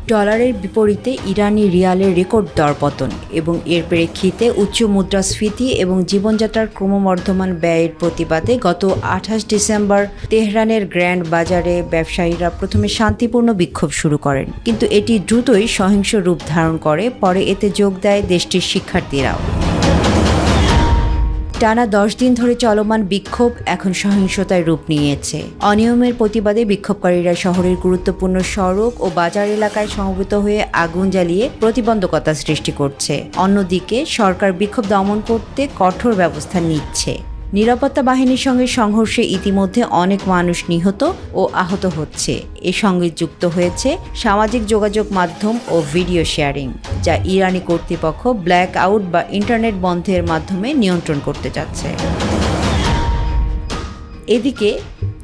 ডলারের বিপরীতে ইরানি রিয়ালের রেকর্ড দরপতন এবং এর প্রেক্ষিতে উচ্চ মুদ্রাস্ফীতি এবং জীবনযাত্রার ক্রমবর্ধমান ব্যয়ের প্রতিবাদে গত 28 ডিসেম্বর তেহরানের গ্র্যান্ড বাজারে ব্যবসায়ীরা প্রথমে শান্তিপূর্ণ বিক্ষোভ শুরু করেন, কিন্তু এটি দ্রুতই সহিংস রূপ ধারণ করে। পরে এতে যোগ দেয় দেশটির শিক্ষার্থীরাও। টানা 10 দিন ধরে চলমান বিক্ষোভ এখন সহিংসতায় রূপ নিয়েছে। অনিয়মের প্রতিবাদে বিক্ষোভকারীরা শহরের গুরুত্বপূর্ণ সড়ক ও বাজার এলাকায় সমবেত হয়ে আগুন জ্বালিয়ে প্রতিবন্ধকতা সৃষ্টি করছে। অন্যদিকে সরকার বিক্ষোভ দমন করতে কঠোর ব্যবস্থা নিচ্ছে। নিরাপত্তা বাহিনীর সঙ্গে সংঘর্ষে ইতিমধ্যে অনেক মানুষ নিহত ও আহত হচ্ছে। এর সঙ্গে যুক্ত হয়েছে সামাজিক যোগাযোগ মাধ্যম ও ভিডিও শেয়ারিং, যা ইরানি কর্তৃপক্ষ ব্ল্যাক আউট বা ইন্টারনেট বন্ধের মাধ্যমে নিয়ন্ত্রণ করতে চাচ্ছে। এদিকে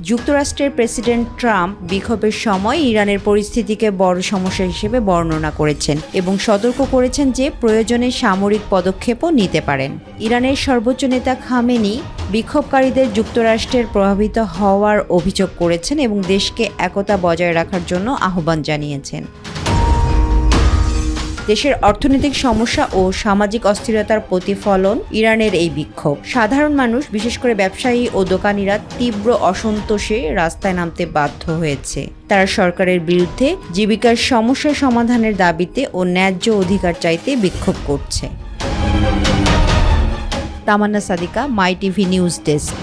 যুক্তরাষ্ট্রের প্রেসিডেন্ট ট্রাম্প বিক্ষোভের সময় ইরানের পরিস্থিতিকে বড় সমস্যা হিসেবে বর্ণনা করেছেন এবং সতর্ক করেছেন যে প্রয়োজনে সামরিক পদক্ষেপও নিতে পারেন। ইরানের সর্বোচ্চ নেতা খামেনি বিক্ষোভকারীদের যুক্তরাষ্ট্রের প্রভাবিত হওয়ার অভিযোগ করেছেন এবং দেশকে একতা বজায় রাখার জন্য আহ্বান জানিয়েছেন। দেশের অর্থনৈতিক সমস্যা ও সামাজিক অস্থিরতার প্রতিফলন ইরানের এই বিক্ষোভ। সাধারণ মানুষ, বিশেষ করে ব্যবসায়ী ও দোকানিরা তীব্র অসন্তোষে রাস্তায় নামতে বাধ্য হয়েছে। তারা সরকারের বিরুদ্ধে জীবিকার সমস্যা সমাধানের দাবিতে ও ন্যায্য অধিকার চাইতে বিক্ষোভ করছে। তামান্না সাদিকা, মাই টিভি নিউজ ডেস্ক।